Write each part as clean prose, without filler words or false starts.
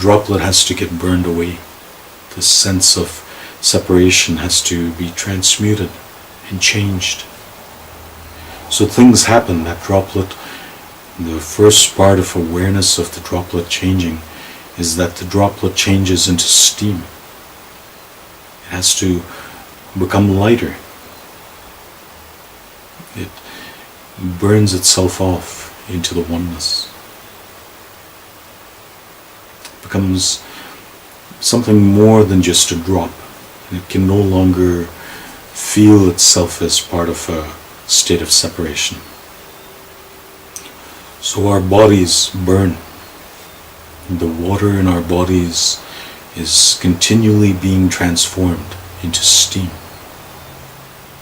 droplet has to get burned away. The sense of separation has to be transmuted and changed. So things happen. That droplet, the first part of awareness of the droplet changing is that the droplet changes into steam. It has to become lighter. It burns itself off into the oneness. It becomes something more than just a drop. It can no longer feel itself as part of a state of separation. So our bodies burn. The water in our bodies is continually being transformed into steam,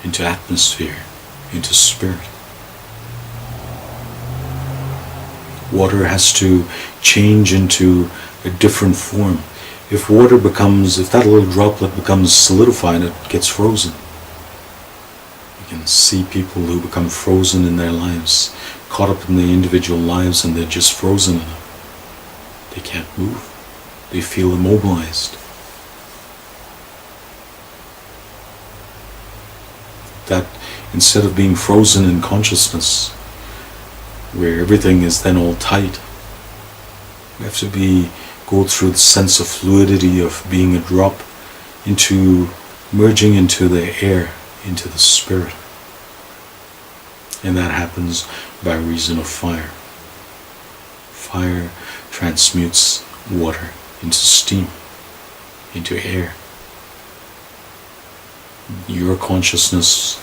into atmosphere, into spirit. Water has to change into a different form. If that little droplet becomes solidified, it gets frozen. You can see people who become frozen in their lives, caught up in their individual lives, and they're just frozen in it. They can't move. They feel immobilized. That instead of being frozen in consciousness, where everything is then all tight, we have to go through the sense of fluidity of being a drop into merging into the air, into the spirit. And that happens by reason of fire. Fire transmutes water into steam, into air. Your consciousness,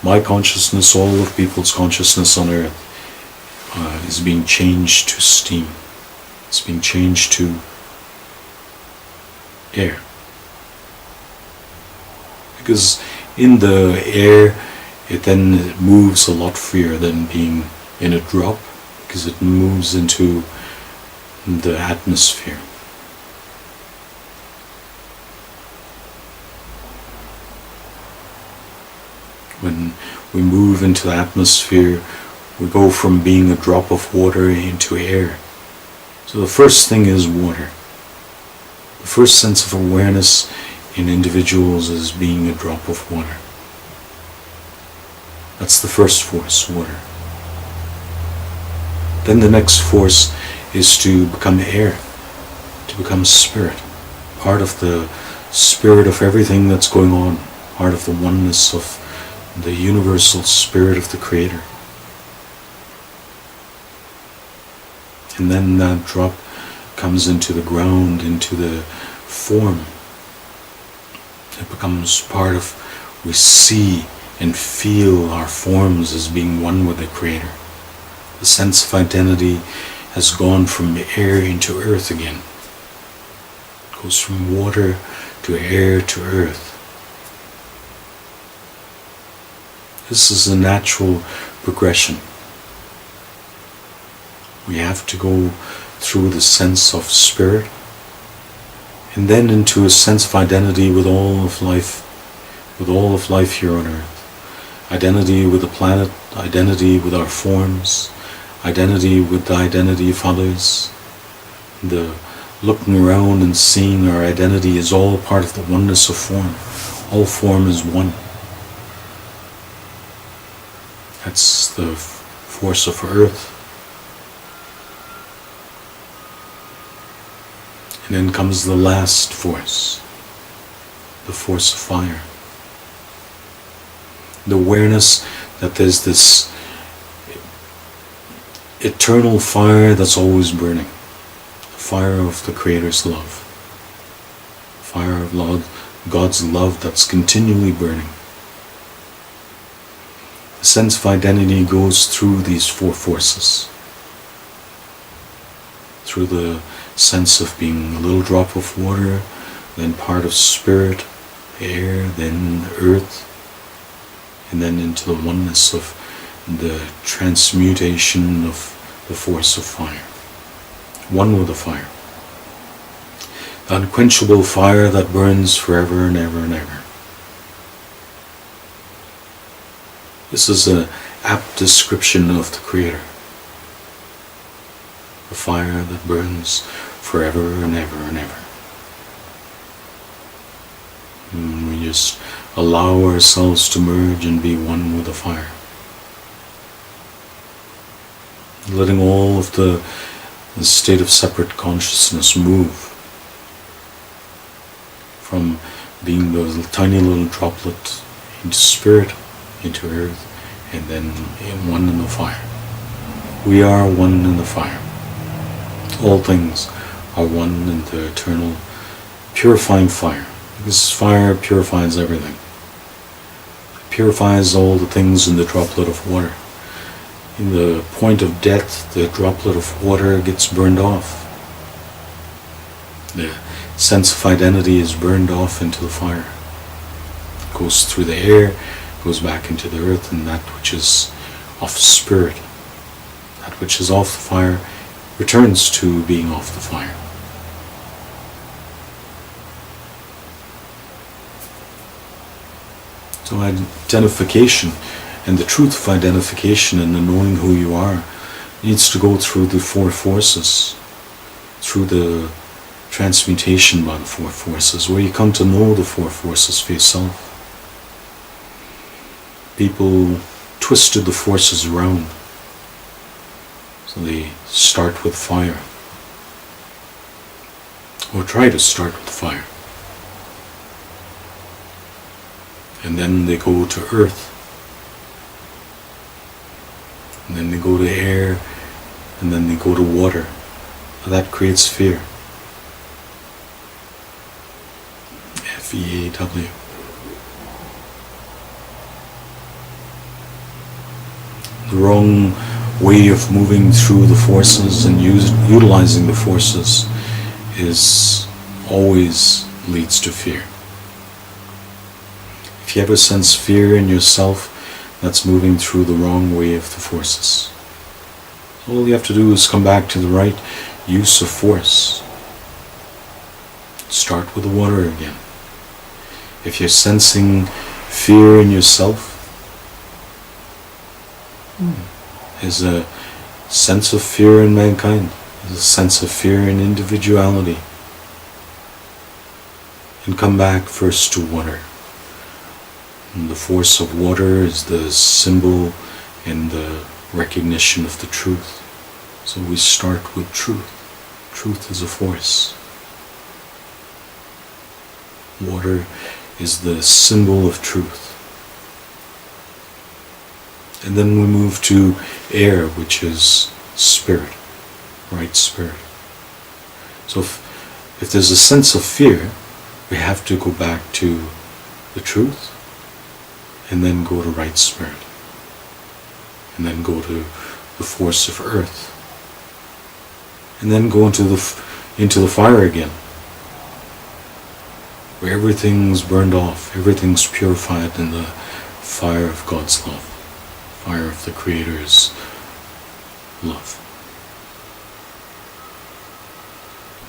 my consciousness, all of people's consciousness on earth is being changed to steam. It's being changed to air. Because in the air, it then moves a lot freer than being in a drop, because it moves into the atmosphere. When we move into the atmosphere, we go from being a drop of water into air. So the first thing is water. The first sense of awareness in individuals is being a drop of water. That's the first force, water. Then the next force is to become air, to become spirit, part of the spirit of everything that's going on, part of the oneness of the universal spirit of the Creator. And then that drop comes into the ground, into the form. It becomes part of, we see and feel our forms as being one with the Creator. The sense of identity has gone from air into earth again. It goes from water to air to earth. This is a natural progression. We have to go through the sense of spirit and then into a sense of identity with all of life here on earth. Identity with the planet, identity with our forms, identity with the identity of others. The looking around and seeing our identity is all part of the oneness of form. All form is one. That's the force of earth. And then comes the last force, the force of fire. The awareness that there's this eternal fire that's always burning. The fire of the Creator's love. Fire of God's love that's continually burning. The sense of identity goes through these four forces. Through the sense of being a little drop of water, then part of spirit, air, then earth, and then into the oneness of the transmutation of the force of fire. One with the fire. The unquenchable fire that burns forever and ever and ever. This is an apt description of the Creator. The fire that burns forever and ever and ever. And we just allow ourselves to merge and be one with the fire. Letting all of the state of separate consciousness move from being the tiny little droplet into spirit, into earth, and then in one in the fire. We are one in the fire. All things are one in the eternal purifying fire. Because fire purifies everything. It purifies all the things in the droplet of water. In the point of death, the droplet of water gets burned off. The sense of identity is burned off into the fire. It goes through the air, goes back into the earth, and that which is of spirit, that which is off the fire, returns to being off the fire. So identification, and the truth of identification and the knowing who you are, needs to go through the four forces, through the transmutation by the four forces, where you come to know the four forces for yourself. People twisted the forces around. So they start with fire, or try to start with fire. And then they go to earth. And then they go to air. And then they go to water. That creates fear. F-E-A-W. The wrong way of moving through the forces and utilizing the forces always leads to fear. If you ever sense fear in yourself, that's moving through the wrong way of the forces. All you have to do is come back to the right use of force. Start with the water again. If you're sensing fear in yourself, there's a sense of fear in mankind. There's a sense of fear in individuality. And come back first to water. And the force of water is the symbol and the recognition of the truth. So we start with truth. Truth is a force. Water is the symbol of truth. And then we move to air, which is spirit, right spirit. So if there's a sense of fear, we have to go back to the truth, and then go to right spirit, and then go to the force of earth, and then go into the fire again, where everything's burned off, everything's purified in the fire of God's love, fire of the Creator's love.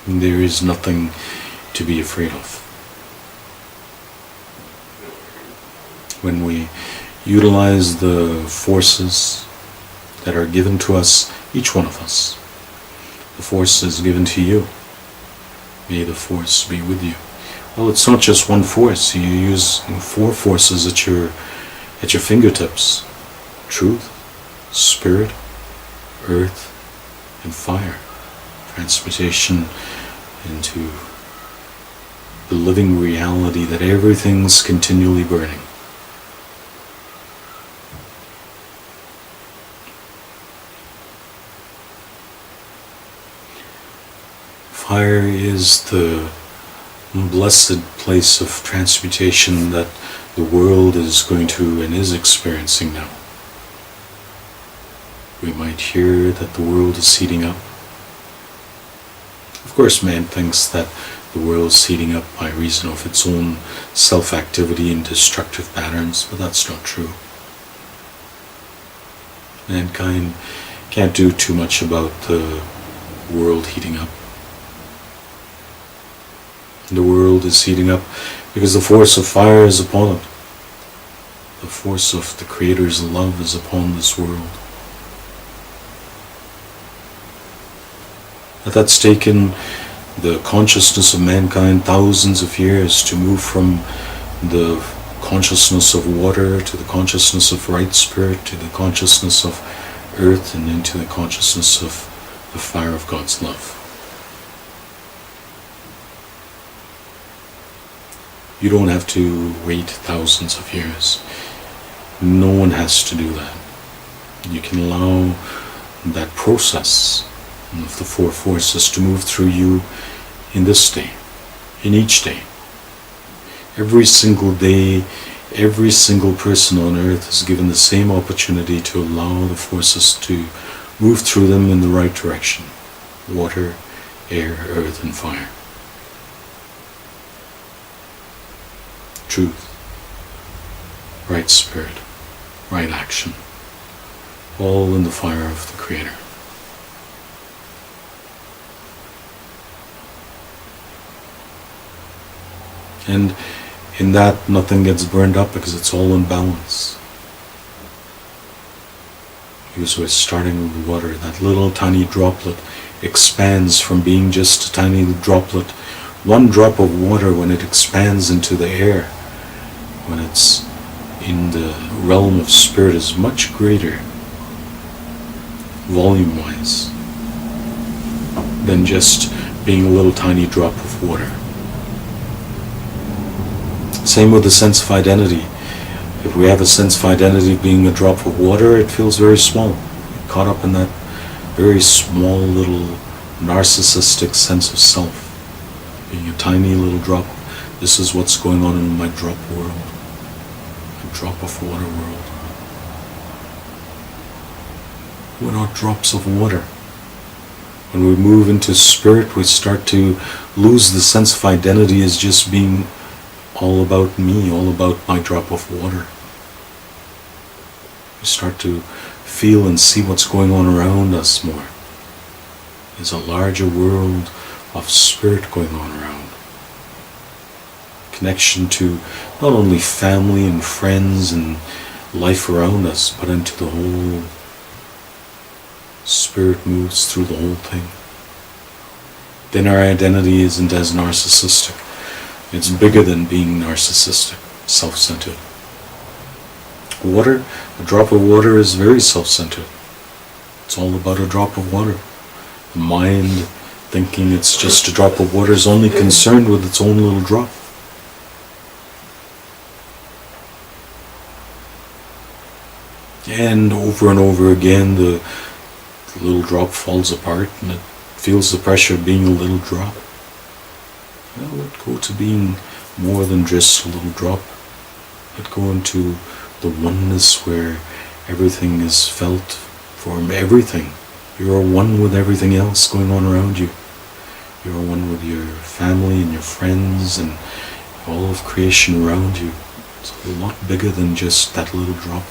And there is nothing to be afraid of. When we utilize the forces that are given to us, each one of us, the force is given to you. May the force be with you. Well, it's not just one force. You use four forces at your fingertips: truth, spirit, earth, and fire. Transmutation into the living reality that everything's continually burning. Fire is the blessed place of transmutation that the world is going to and is experiencing now. We might hear that the world is heating up. Of course, man thinks that the world is heating up by reason of its own self-activity and destructive patterns, but that's not true. Mankind can't do too much about the world heating up. The world is heating up because the force of fire is upon it. The force of the Creator's love is upon this world. But that's taken the consciousness of mankind thousands of years to move from the consciousness of water to the consciousness of right spirit to the consciousness of earth and into the consciousness of the fire of God's love. You don't have to wait thousands of years. No one has to do that. You can allow that process of the four forces to move through you in this day, in each day. Every single day, every single person on earth is given the same opportunity to allow the forces to move through them in the right direction. Water, air, earth, and fire. Truth, right spirit, right action, all in the fire of the Creator. And in that, nothing gets burned up because it's all in balance. Because we're starting with water. That little tiny droplet expands from being just a tiny droplet. One drop of water, when it expands into the air, when it's in the realm of spirit, is much greater, volume-wise, than just being a little tiny drop of water. Same with the sense of identity. If we have a sense of identity of being a drop of water, it feels very small. We're caught up in that very small little narcissistic sense of self. Being a tiny little drop. This is what's going on in my drop world. A drop of water world. We're not drops of water. When we move into spirit, we start to lose the sense of identity as just being all about me, all about my drop of water. We start to feel and see what's going on around us more. There's a larger world of spirit going on around. Connection to not only family and friends and life around us, but into the whole. Spirit moves through the whole thing. Then our identity isn't as narcissistic. It's bigger than being narcissistic, self-centered. Water, a drop of water is very self-centered. It's all about a drop of water. The mind, thinking it's just a drop of water, is only concerned with its own little drop. And over again, the little drop falls apart and it feels the pressure of being a little drop. Well, let go to being more than just a little drop. Let go into the oneness where everything is felt for everything. You're one with everything else going on around you. You're one with your family and your friends and all of creation around you. It's a lot bigger than just that little drop.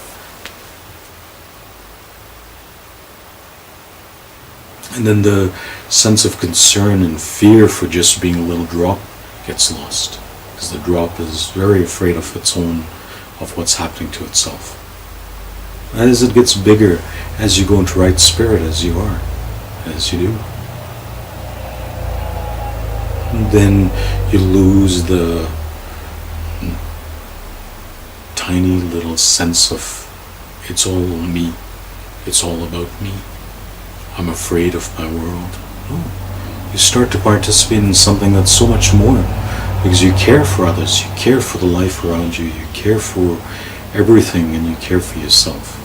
And then the sense of concern and fear for just being a little drop gets lost. Because the drop is very afraid of its own, of what's happening to itself. As it gets bigger, as you go into right spirit, as you are, as you do, then you lose the tiny little sense of it's all me, it's all about me. I'm afraid of my world. No. You start to participate in something that's so much more, because you care for others, you care for the life around you, you care for everything, and you care for yourself.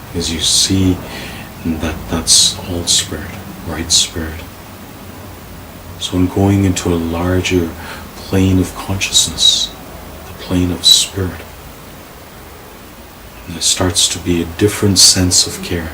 Because you see that that's all spirit, right spirit. So in going into a larger plane of consciousness, the plane of spirit, there starts to be a different sense of care.